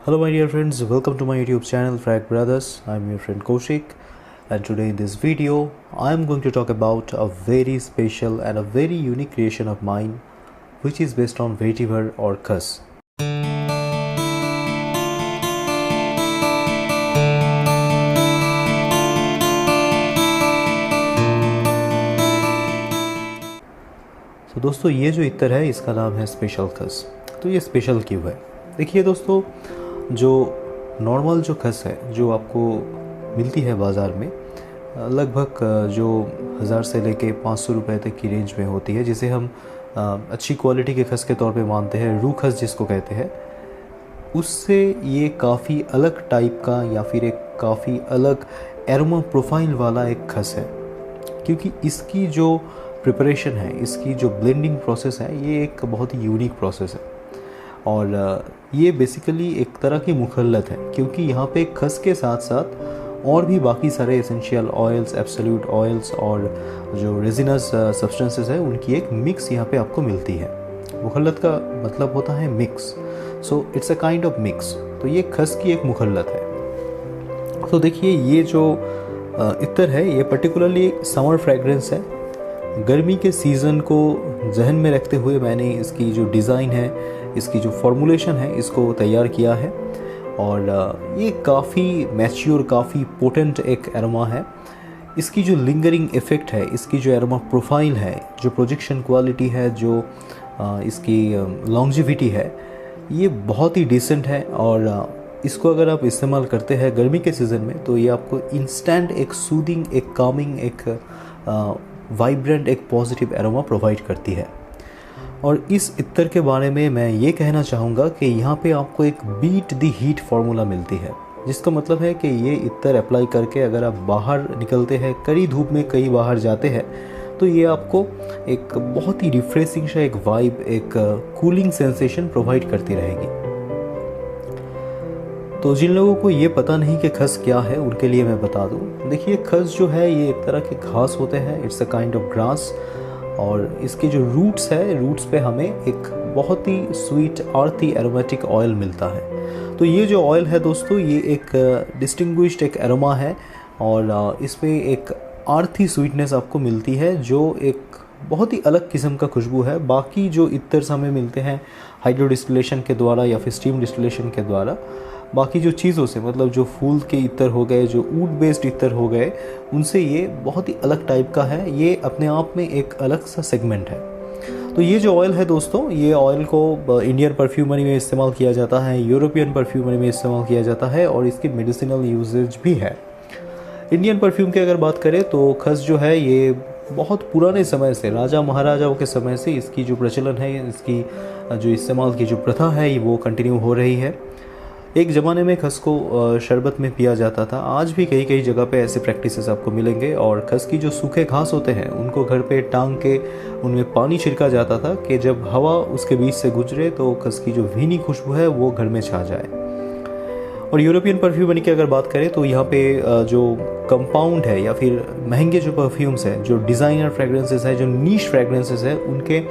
Hello, my dear friends. Welcome to my YouTube channel, Frag Brothers. I'm your friend Kaushik, and today in this video, I'm going to talk about a very special and a very unique creation of mine, which is based on vetiver or khas. तो दोस्तों, ये जो इत्र है इसका नाम है special खस। तो ये स्पेशल क्यों है? देखिए दोस्तों, जो नॉर्मल जो खस है जो आपको मिलती है बाज़ार में, लगभग जो 1000 से लेके 500 रुपये तक की रेंज में होती है, जिसे हम अच्छी क्वालिटी के खस के तौर पे मानते हैं, रू खस जिसको कहते हैं, उससे ये काफ़ी अलग टाइप का या फिर एक काफ़ी अलग एरोमा प्रोफाइल वाला एक खस है। क्योंकि इसकी जो प्रिपरेशन है, इसकी जो ब्लेंडिंग प्रोसेस है, ये एक बहुत ही यूनिक प्रोसेस है। और ये बेसिकली एक तरह की मुखल्लत है, क्योंकि यहाँ पे खस के साथ साथ और भी बाकी सारे एसेंशियल ऑयल्स, एब्सोल्यूट ऑयल्स और जो रेजिनस सब्सटेंसेस है, उनकी एक मिक्स यहाँ पे आपको मिलती है। मुखल्लत का मतलब होता है mix, so it's a kind of mix. तो ये खस की एक मुखल्लत है। तो देखिए, ये जो इत्र है ये पर्टिकुलरली समर फ्रेगरेंस है। गर्मी के सीज़न को जहन में रखते हुए मैंने इसकी जो डिज़ाइन है, इसकी जो फॉर्मूलेशन है, इसको तैयार किया है। और ये काफ़ी मैच्योर, काफ़ी पोटेंट एक एरोमा है। इसकी जो लिंगरिंग इफ़ेक्ट है, इसकी जो एरोमा प्रोफाइल है, जो प्रोजेक्शन क्वालिटी है, जो इसकी लॉन्जिविटी है, ये बहुत ही डिसेंट है। और इसको अगर आप इस्तेमाल करते हैं गर्मी के सीज़न में, तो ये आपको इंस्टेंट एक सूदिंग, एक कामिंग, एक वाइब्रेंट, एक पॉजिटिव एरोमा प्रोवाइड करती है। और इस इत्र के बारे में मैं ये कहना चाहूँगा कि यहाँ पे आपको एक बीट द हीट फार्मूला मिलती है, जिसका मतलब है कि ये इत्र अप्लाई करके अगर आप बाहर निकलते हैं, कड़ी धूप में कहीं बाहर जाते हैं, तो ये आपको एक बहुत ही रिफ्रेशिंग सा एक वाइब, एक कूलिंग सेंसेशन प्रोवाइड करती रहेगी। तो जिन लोगों को ये पता नहीं कि खस क्या है, उनके लिए मैं बता दूं। देखिए, खस जो है ये एक तरह के घास होते हैं, it's a kind of grass. और इसके जो रूट्स है, रूट्स पे हमें एक बहुत ही स्वीट अर्थी एरोमेटिक ऑयल मिलता है। तो ये जो ऑयल है दोस्तों, ये एक डिस्टिंग्विश्ड एक एरोमा है। और इसमें एक अर्थी स्वीटनेस आपको मिलती है, जो एक बहुत ही अलग किस्म का खुशबू है। बाकी जो इत्तर्स हमें मिलते हैं हाइड्रो डिस्टिलेशन के द्वारा या फिर स्टीम डिस्टिलेशन के द्वारा, बाकी जो चीज़ों से, मतलब जो फूल के इत्र हो गए, जो ऊड बेस्ड इत्र हो गए, उनसे ये बहुत ही अलग टाइप का है। ये अपने आप में एक अलग सा सेगमेंट है। तो ये जो ऑयल है दोस्तों, ये ऑयल को इंडियन परफ्यूमरी में इस्तेमाल किया जाता है, यूरोपियन परफ्यूमरी में इस्तेमाल किया जाता है, और इसकी मेडिसिनल यूजेज भी है। इंडियन परफ्यूम की अगर बात करें तो खस जो है ये बहुत पुराने समय से, राजा महाराजाओं के समय से इसकी जो प्रचलन है, इसकी जो इस्तेमाल की जो प्रथा है, वो कंटिन्यू हो रही है। एक ज़माने में खस को शरबत में पिया जाता था। आज भी कई कई जगह पे ऐसे प्रैक्टिसेस आपको मिलेंगे। और खस की जो सूखे घास होते हैं, उनको घर पे टांग के उनमें पानी छिड़का जाता था कि जब हवा उसके बीच से गुजरे तो खस की जो भीनी खुशबू है वो घर में छा जाए। और यूरोपियन परफ्यूमरी की अगर बात करें तो यहाँ पे जो कंपाउंड है या फिर महंगे जो परफ्यूम्स हैं, जो डिज़ाइनर फ्रेगरेंसेस है, जो नीश फ्रेगरेंसेस है, उनके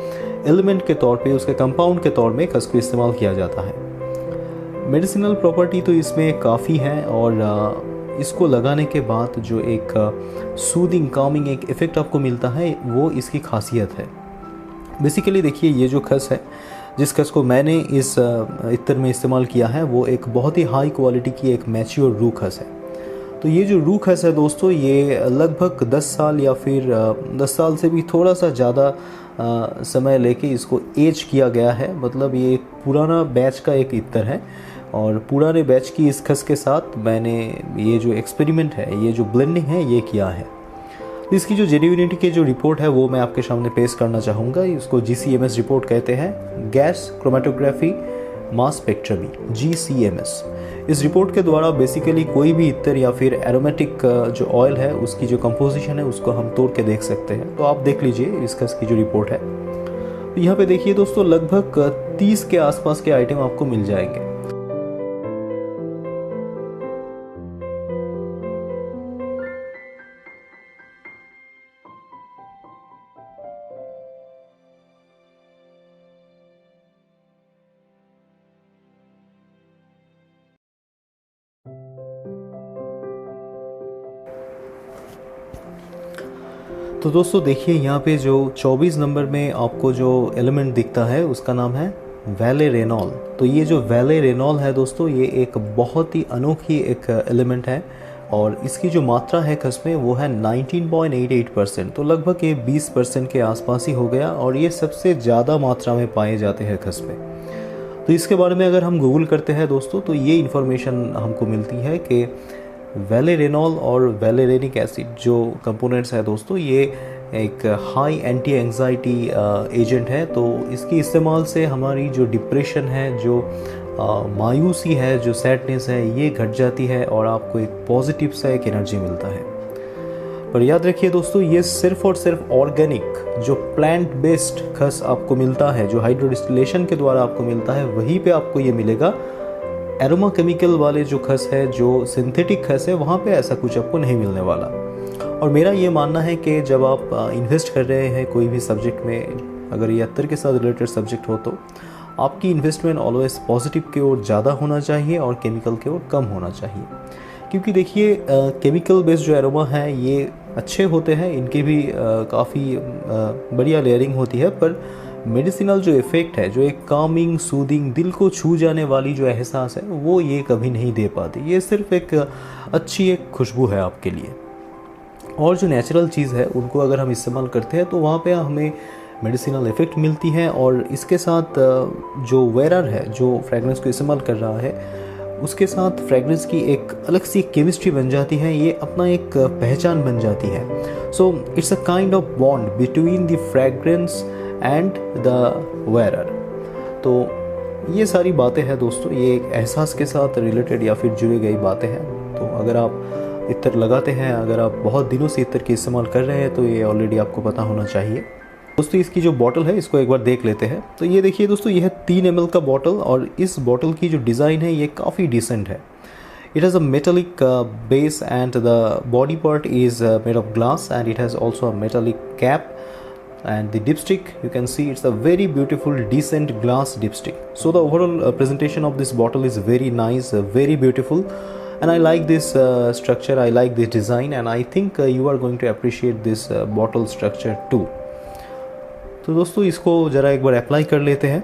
एलिमेंट के तौर पे, उसके कंपाउंड के तौर में खस को इस्तेमाल किया जाता है। मेडिसिनल प्रॉपर्टी तो इसमें काफ़ी है। और इसको लगाने के बाद जो एक सूदिंग, कामिंग एक इफ़ेक्ट आपको मिलता है, वो इसकी खासियत है। बेसिकली देखिए, ये जो खस है, जिस खस को मैंने इस इत्र में इस्तेमाल किया है, वो एक बहुत ही हाई क्वालिटी की एक मैच्योर रू खस है। तो ये जो रू खस है दोस्तों, ये लगभग 10 साल या फिर 10 साल से भी थोड़ा सा ज़्यादा समय लेके इसको एज किया गया है। मतलब ये एक पुराना बैच का एक इत्र है। और पुराने बैच की इस खस के साथ मैंने ये जो एक्सपेरिमेंट है, ये जो ब्लेंडिंग है, ये किया है। तो इसकी जो जेन्युइनिटी की जो रिपोर्ट है वो मैं आपके सामने पेश करना चाहूँगा। इसको GCMS रिपोर्ट कहते हैं, गैस क्रोमेटोग्राफी मास स्पेक्ट्रमी, GCMS। इस रिपोर्ट के द्वारा बेसिकली कोई भी इत्र या फिर एरोमेटिक जो ऑयल है, उसकी जो कंपोजिशन है, उसको हम तोड़ के देख सकते हैं। तो आप देख लीजिए इस खस की जो रिपोर्ट है। तो यहाँ पे देखिए दोस्तों, लगभग 30 के आसपास के आइटम आपको मिल जाएंगे। तो दोस्तों देखिए यहाँ पे जो 24 नंबर में आपको जो एलिमेंट दिखता है उसका नाम है वैलेरेनॉल। तो ये जो वैलेरेनॉल है दोस्तों, ये एक बहुत ही अनोखी एक एलिमेंट है और इसकी जो मात्रा है खस में वो है 19.88%। तो लगभग ये 20% के आसपास ही हो गया और ये सबसे ज़्यादा मात्रा में पाए जाते हैं खस में। तो इसके बारे में अगर हम गूगल करते हैं दोस्तों तो ये इन्फॉर्मेशन हमको मिलती है कि वैलेरेनॉल और वैलेरेनिक एसिड जो कंपोनेंट्स है दोस्तों, ये एक हाई एंटी एंजाइटी एजेंट है। तो इसके इस्तेमाल से हमारी जो डिप्रेशन है, जो मायूसी है, जो सैडनेस है, ये घट जाती है और आपको एक पॉजिटिव सा एक एनर्जी मिलता है। पर याद रखिए दोस्तों, ये सिर्फ और सिर्फ ऑर्गेनिक जो प्लांट बेस्ड खस आपको मिलता है, जो हाइड्रोडिस्टिलेशन के द्वारा आपको मिलता है, वहीं पे आपको ये मिलेगा। एरोमा केमिकल वाले जो खस है, जो सिंथेटिक खस है, वहाँ पे ऐसा कुछ आपको नहीं मिलने वाला। और मेरा ये मानना है कि जब आप इन्वेस्ट कर रहे हैं कोई भी सब्जेक्ट में, अगर ये अत्तर के साथ रिलेटेड सब्जेक्ट हो, तो आपकी इन्वेस्टमेंट ऑलवेज पॉजिटिव की ओर ज़्यादा होना चाहिए और केमिकल की ओर कम होना चाहिए। क्योंकि देखिए केमिकल बेस्ड जो एरोमा है ये अच्छे होते हैं, इनकी भी काफ़ी बढ़िया लेयरिंग होती है, पर मेडिसिनल जो इफ़ेक्ट है, जो एक कामिंग, सूदिंग, दिल को छू जाने वाली जो एहसास है, वो ये कभी नहीं दे पाती। ये सिर्फ एक अच्छी एक खुशबू है आपके लिए। और जो नेचुरल चीज़ है उनको अगर हम इस्तेमाल करते हैं तो वहाँ पे हमें मेडिसिनल इफ़ेक्ट मिलती है। और इसके साथ जो वेरर है, जो फ्रेगरेंस को इस्तेमाल कर रहा है, उसके साथ फ्रेगरेंस की एक अलग सी केमिस्ट्री बन जाती है, ये अपना एक पहचान बन जाती है। So it's a kind of bond between the fragrance and the wearer. तो ये सारी बातें हैं दोस्तों, ये एक एहसास के साथ रिलेटेड या फिर जुड़ी गई बातें हैं। तो अगर आप इत्र लगाते हैं, अगर आप बहुत दिनों से इत्र की इस्तेमाल कर रहे हैं, तो ये ऑलरेडी आपको पता होना चाहिए। दोस्तों इसकी जो बॉटल है इसको एक बार देख लेते हैं। तो ये देखिए दोस्तों, यह 3 ml का बॉटल, और इस बॉटल की जो डिज़ाइन है ये काफ़ी डिसेंट है। It has a metallic base and the body part is made of glass, and it has also a metallic cap. And the dipstick, you can see it's a very beautiful decent glass dipstick. So the overall presentation of this bottle is very nice, very beautiful, and I like this structure, I like this design, and I think you are going to appreciate this bottle structure too. तो दोस्तों इसको ज़रा एक बार apply कर लेते हैं।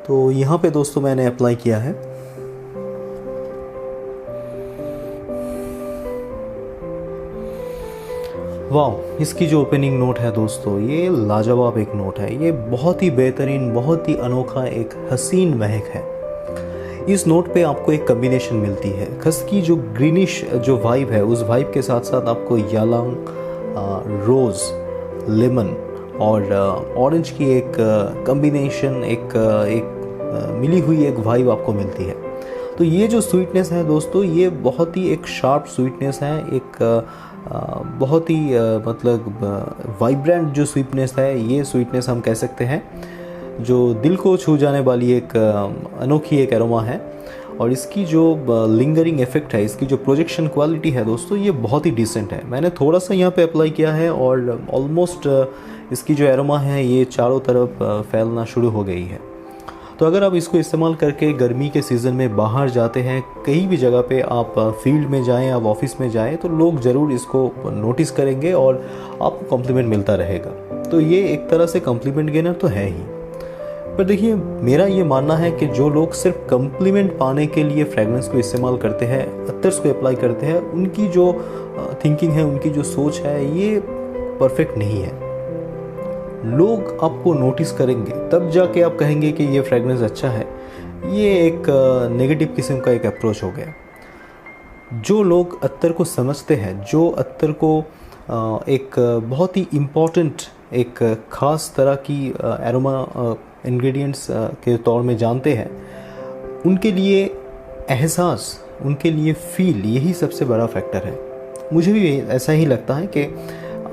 तो यहाँ पे दोस्तों मैंने अप्लाई किया है। वाह, इसकी जो ओपनिंग नोट है दोस्तों, ये लाजवाब एक नोट है। ये बहुत ही बेहतरीन, बहुत ही अनोखा एक हसीन महक है। इस नोट पे आपको एक कम्बिनेशन मिलती है, खस की जो ग्रीनिश जो वाइब है, उस वाइब के साथ साथ आपको यालांग, रोज़, लेमन और ऑरेंज की एक कम्बिनेशन, एक मिली हुई एक वाइब आपको मिलती है। तो ये जो स्वीटनेस है दोस्तों, ये बहुत ही एक शार्प स्वीटनेस है, एक बहुत ही मतलब वाइब्रेंट जो स्वीटनेस है, ये स्वीटनेस हम कह सकते हैं, जो दिल को छू जाने वाली एक अनोखी एक एरोमा है। और इसकी जो लिंगरिंग इफेक्ट है, इसकी जो प्रोजेक्शन क्वालिटी है दोस्तों, ये बहुत ही डिसेंट है। मैंने थोड़ा सा यहाँ पे अप्लाई किया है और ऑलमोस्ट इसकी जो एरोमा है ये चारों तरफ फैलना शुरू हो गई है। तो अगर आप इसको इस्तेमाल करके गर्मी के सीज़न में बाहर जाते हैं, कहीं भी जगह पे आप फील्ड में जाएं, आप ऑफिस में जाएं, तो लोग ज़रूर इसको नोटिस करेंगे और आपको कॉम्प्लीमेंट मिलता रहेगा। तो ये एक तरह से कॉम्प्लीमेंट गेनर तो है ही। पर देखिए, मेरा ये मानना है कि जो लोग सिर्फ कॉम्प्लीमेंट पाने के लिए फ्रेगरेंस को इस्तेमाल करते हैं, अत्तर्स को अप्लाई करते हैं, उनकी जो थिंकिंग है, उनकी जो सोच है, ये परफेक्ट नहीं है। लोग आपको नोटिस करेंगे तब जाके आप कहेंगे कि ये फ्रेगरेंस अच्छा है। ये एक नेगेटिव किस्म का एक अप्रोच हो गया। जो लोग अत्तर को समझते हैं, जो अत्तर को एक बहुत ही इम्पॉर्टेंट, एक ख़ास तरह की एरोमा इंग्रेडिएंट्स के तौर में जानते हैं, उनके लिए एहसास, उनके लिए फील, यही सबसे बड़ा फैक्टर है। मुझे भी ऐसा ही लगता है कि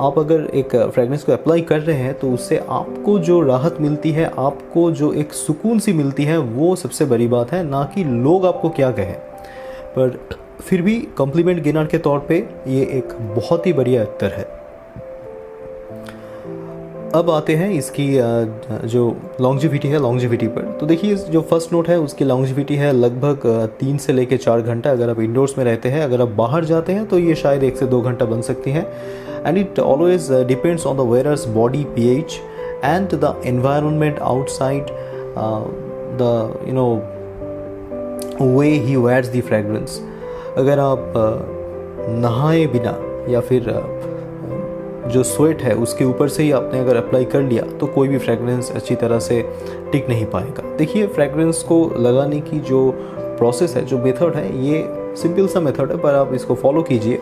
आप अगर एक फ्रेगरेंस को अप्लाई कर रहे हैं तो उससे आपको जो राहत मिलती है, आपको जो एक सुकून सी मिलती है, वो सबसे बड़ी बात है, ना कि लोग आपको क्या कहें। पर फिर भी कॉम्प्लीमेंट गेनर के तौर पे ये एक बहुत ही बढ़िया अत्तर है। अब आते हैं इसकी जो लॉन्जिविटी है, लॉन्जिविटी पर। तो देखिए जो फर्स्ट नोट है उसकी लॉन्जिविटी है लगभग 3 से लेकर 4 घंटा, अगर आप इंडोर्स में रहते हैं। अगर आप बाहर जाते हैं तो ये शायद 1 से 2 घंटा बन सकती है। And it always depends on the wearer's body pH and the environment outside, the way he wears the fragrance. अगर आप नहाए बिना या फिर जो स्वेट है उसके ऊपर से ही आपने अगर अप्लाई कर लिया तो कोई भी फ्रेगरेंस अच्छी तरह से टिक नहीं पाएगा। देखिए फ्रेगरेंस को लगाने की जो प्रोसेस है, जो मेथड है, ये सिंपल सा मेथड है, पर आप इसको फॉलो कीजिए।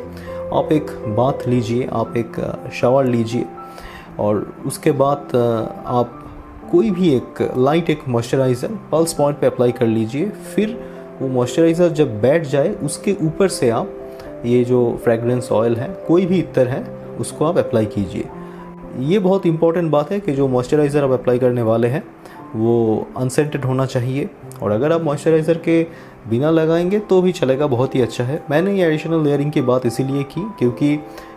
आप एक बाथ लीजिए, आप एक शावर लीजिए और उसके बाद आप कोई भी एक लाइट एक मॉइस्चराइज़र पल्स पॉइंट पे अप्लाई कर लीजिए। फिर वो मॉइस्चराइज़र जब बैठ जाए उसके ऊपर से आप ये जो फ्रेगरेंस ऑयल है, कोई भी इत्र है, उसको आप अप्लाई कीजिए। ये बहुत इंपॉर्टेंट बात है कि जो मॉइस्चराइज़र आप अप्लाई करने वाले हैं वो अनसेंटेड होना चाहिए, और अगर आप मॉइस्चराइज़र के बिना लगाएंगे तो भी चलेगा, बहुत ही अच्छा है। मैंने ये एडिशनल लेयरिंग की बात इसीलिए की क्योंकि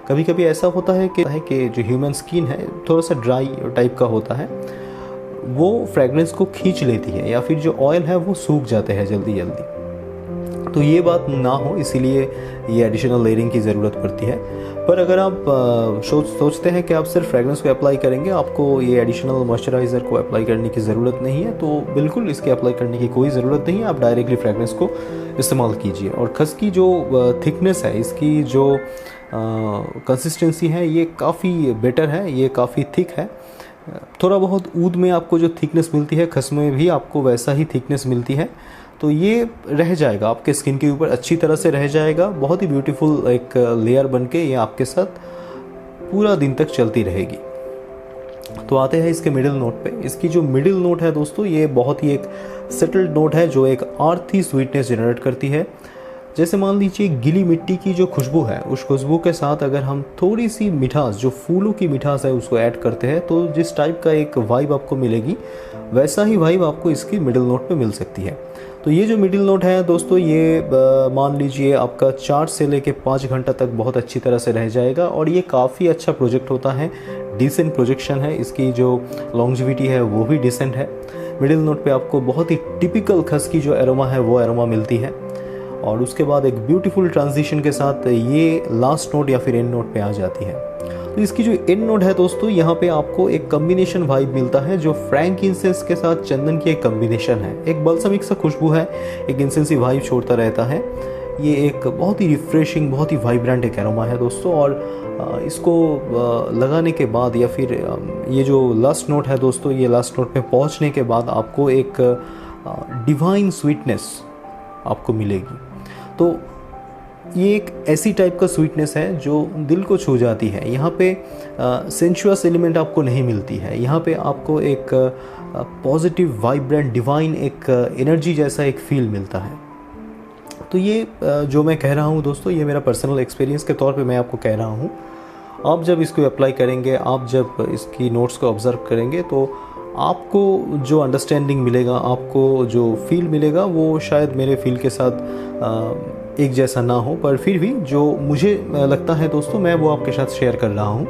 कभी कभी ऐसा होता है कि जो ह्यूमन स्किन है थोड़ा सा ड्राई टाइप का होता है, वो फ्रेगरेंस को खींच लेती है या फिर जो ऑयल है वो सूख जाते हैं जल्दी जल्दी। तो ये बात ना हो इसीलिए ये एडिशनल लेयरिंग की ज़रूरत पड़ती है। पर अगर आप सोचते हैं कि आप सिर्फ फ्रेगरेंस को अप्लाई करेंगे, आपको ये एडिशनल मॉइस्चराइज़र को अप्लाई करने की ज़रूरत नहीं है, तो बिल्कुल इसके अप्लाई करने की कोई ज़रूरत नहीं है। आप डायरेक्टली फ्रेगरेंस को इस्तेमाल कीजिए। और खस की जो थिकनेस है, इसकी जो कंसिस्टेंसी है, ये काफ़ी बेटर है, ये काफ़ी थिक है। थोड़ा बहुत ऊद में आपको जो थिकनेस मिलती है, खस में भी आपको वैसा ही थिकनेस मिलती है। तो ये रह जाएगा आपके स्किन के ऊपर, अच्छी तरह से रह जाएगा। बहुत ही ब्यूटीफुल एक लेयर बनके ये आपके साथ पूरा दिन तक चलती रहेगी। तो आते हैं इसके मिडिल नोट पे। इसकी जो मिडिल नोट है दोस्तों, ये बहुत ही एक सेटल्ड नोट है जो एक अर्थी स्वीटनेस जनरेट करती है। जैसे मान लीजिए गीली मिट्टी की जो खुशबू है, उस खुशबू के साथ अगर हम थोड़ी सी मिठास, जो फूलों की मिठास है, उसको ऐड करते हैं तो जिस टाइप का एक वाइब आपको मिलेगी, वैसा ही वाइब आपको इसकी मिडिल नोट पे मिल सकती है। तो ये जो मिडिल नोट है दोस्तों, ये मान लीजिए आपका 4 से लेके 5 घंटा तक बहुत अच्छी तरह से रह जाएगा, और ये काफ़ी अच्छा प्रोजेक्ट होता है, डिसेंट प्रोजेक्शन है। इसकी जो लॉन्जिविटी है वो भी डिसेंट है। मिडिल नोट पे आपको बहुत ही टिपिकल खस की जो एरोमा है वो एरोमा मिलती है, और उसके बाद एक ब्यूटीफुल ट्रांजिशन के साथ ये लास्ट नोट या फिर एंड नोट पे आ जाती है। तो इसकी जो एंड नोट है दोस्तों, यहाँ पे आपको एक कम्बिनेशन वाइब मिलता है जो फ्रैंकिंसेंस के साथ चंदन की एक कम्बिनेशन है। एक बल्समिक सा खुशबू है, एक इंसेंसिव वाइब छोड़ता रहता है। ये एक बहुत ही रिफ्रेशिंग, बहुत ही वाइब्रेंट एक एरोमा है दोस्तों। और इसको लगाने के बाद या फिर ये जो लास्ट नोट है दोस्तों, ये लास्ट नोट पे पहुँचने के बाद आपको एक डिवाइन स्वीटनेस आपको मिलेगी। तो ये एक ऐसी टाइप का स्वीटनेस है जो दिल को छू जाती है। यहाँ पे सेंशुअस एलिमेंट आपको नहीं मिलती है, यहाँ पे आपको एक पॉजिटिव, वाइब्रेंट, डिवाइन एक एनर्जी जैसा एक फील मिलता है। तो ये जो मैं कह रहा हूँ दोस्तों, ये मेरा पर्सनल एक्सपीरियंस के तौर पे मैं आपको कह रहा हूँ। आप जब इसको अप्लाई करेंगे, आप जब इसकी नोट्स को ऑब्ज़र्व करेंगे, तो आपको जो अंडरस्टैंडिंग मिलेगा, आपको जो फील मिलेगा, वो शायद मेरे फील के साथ एक जैसा ना हो, पर फिर भी जो मुझे लगता है दोस्तों, मैं वो आपके साथ शेयर कर रहा हूँ।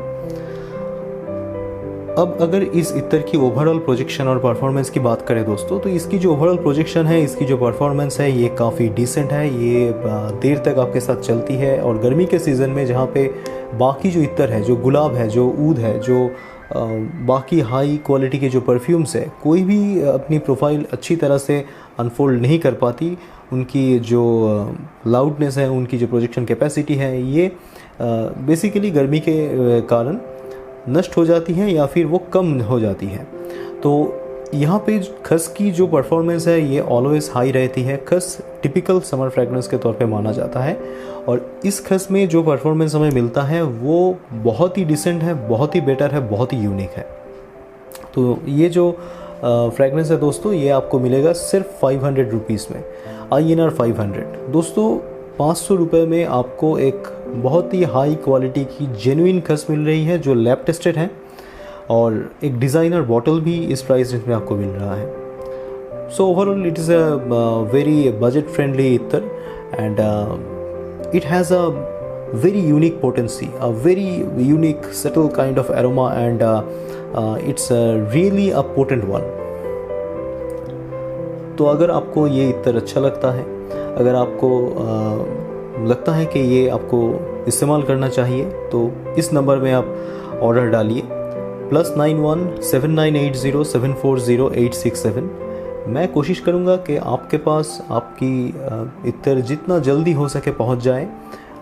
अब अगर इस इत्र की ओवरऑल प्रोजेक्शन और परफॉर्मेंस की बात करें दोस्तों, तो इसकी जो ओवरऑल प्रोजेक्शन है, इसकी जो परफॉर्मेंस है, ये काफ़ी डिसेंट है। ये देर तक आपके साथ चलती है, और गर्मी के सीज़न में जहाँ पे बाकी जो इत्र है, जो गुलाब है, जो ऊद है, जो बाकी हाई क्वालिटी के जो परफ्यूम्स है, कोई भी अपनी प्रोफाइल अच्छी तरह से अनफोल्ड नहीं कर पाती। उनकी जो लाउडनेस है, उनकी जो प्रोजेक्शन कैपेसिटी है, ये बेसिकली गर्मी के कारण नष्ट हो जाती है या फिर वो कम हो जाती है। तो यहाँ पे खस की जो परफॉर्मेंस है, ये ऑलवेज हाई रहती है। खस टिपिकल समर फ्रेगरेंस के तौर पे माना जाता है, और इस खस में जो परफॉर्मेंस हमें मिलता है वो बहुत ही डिसेंट है, बहुत ही बेटर है, बहुत ही यूनिक है। तो ये जो फ्रेगरेंस है दोस्तों, ये आपको मिलेगा सिर्फ 500 रुपीज़ में, INR 500। दोस्तों 500 रुपये में आपको एक बहुत ही हाई क्वालिटी की जेन्युइन खस मिल रही है जो लैब टेस्टेड है, और एक डिज़ाइनर बॉटल भी इस प्राइस रेंज में आपको मिल रहा है। So overall it is a very budget friendly इत्र, and it has a very unique potency, a very unique subtle kind of aroma, and it's really a potent one. तो अगर आपको ये इत्र अच्छा लगता है, अगर आपको लगता है कि ये आपको इस्तेमाल करना चाहिए, तो इस नंबर में आप ऑर्डर डालिए +917980740867। मैं कोशिश करूँगा कि आपके पास आपकी इत्र जितना जल्दी हो सके पहुँच जाए।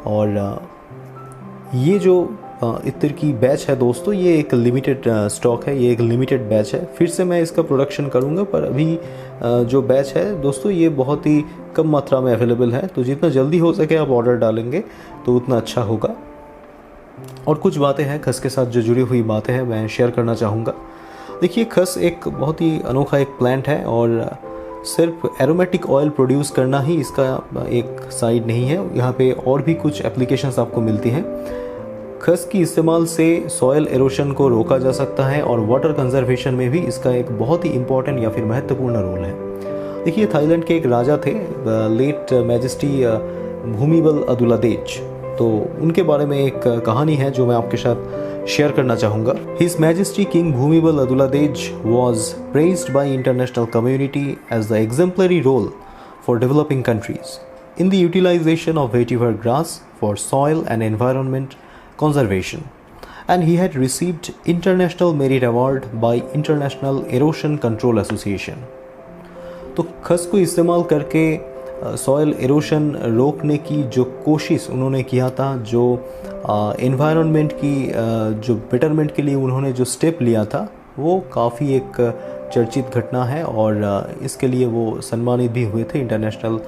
और ये जो इत्र की बैच है दोस्तों, ये एक लिमिटेड स्टॉक है, ये एक लिमिटेड बैच है। फिर से मैं इसका प्रोडक्शन करूँगा, पर अभी जो बैच है दोस्तों ये बहुत ही कम मात्रा में अवेलेबल है। तो जितना जल्दी हो सके आप ऑर्डर डालेंगे तो उतना अच्छा होगा। और कुछ बातें हैं खस के साथ जो जुड़ी हुई बातें हैं मैं शेयर करना चाहूँगा। देखिए, खस एक बहुत ही अनोखा एक प्लांट है और सिर्फ एरोमेटिक ऑयल प्रोड्यूस करना ही इसका एक साइड नहीं है, यहाँ पे और भी कुछ एप्लीकेशंस आपको मिलती हैं। खस की इस्तेमाल से सॉयल एरोशन को रोका जा सकता है और वाटर कंजर्वेशन में भी इसका एक बहुत ही इम्पॉर्टेंट या फिर महत्वपूर्ण रोल है। देखिए, थाईलैंड के एक राजा थे, लेट मैजेस्टी भूमिबल अदुलादेज। तो उनके बारे में एक कहानी है जो मैं आपके साथ शेयर करना चाहूँगा। His majesty king Bhumibol Adulyadej was praised by international community as the exemplary role for developing countries in the utilization of vetiver grass for soil and environment conservation, and he had received International Merit Award by International Erosion Control Association। तो खस को इस्तेमाल करके soil erosion रोकने की जो कोशिश उन्होंने किया था, जो एनवायरनमेंट की जो बेटरमेंट के लिए उन्होंने जो स्टेप लिया था, वो काफ़ी एक चर्चित घटना है और इसके लिए वो सम्मानित भी हुए थे इंटरनेशनल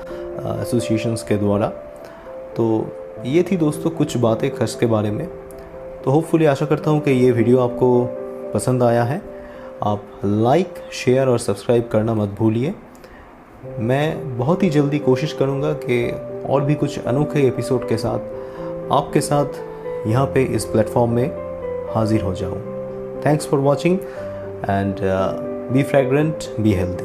एसोसिएशंस के द्वारा। तो ये थी दोस्तों कुछ बातें खस के बारे में। तो होपफुली आशा करता हूँ कि ये वीडियो आपको पसंद आया है। आप लाइक, शेयर और सब्सक्राइब करना मत भूलिए। मैं बहुत ही जल्दी कोशिश करूँगा कि और भी कुछ अनोखे एपिसोड के साथ आपके साथ यहाँ पे इस प्लेटफॉर्म में हाजिर हो जाऊँ। Thanks for watching and be fragrant, be healthy.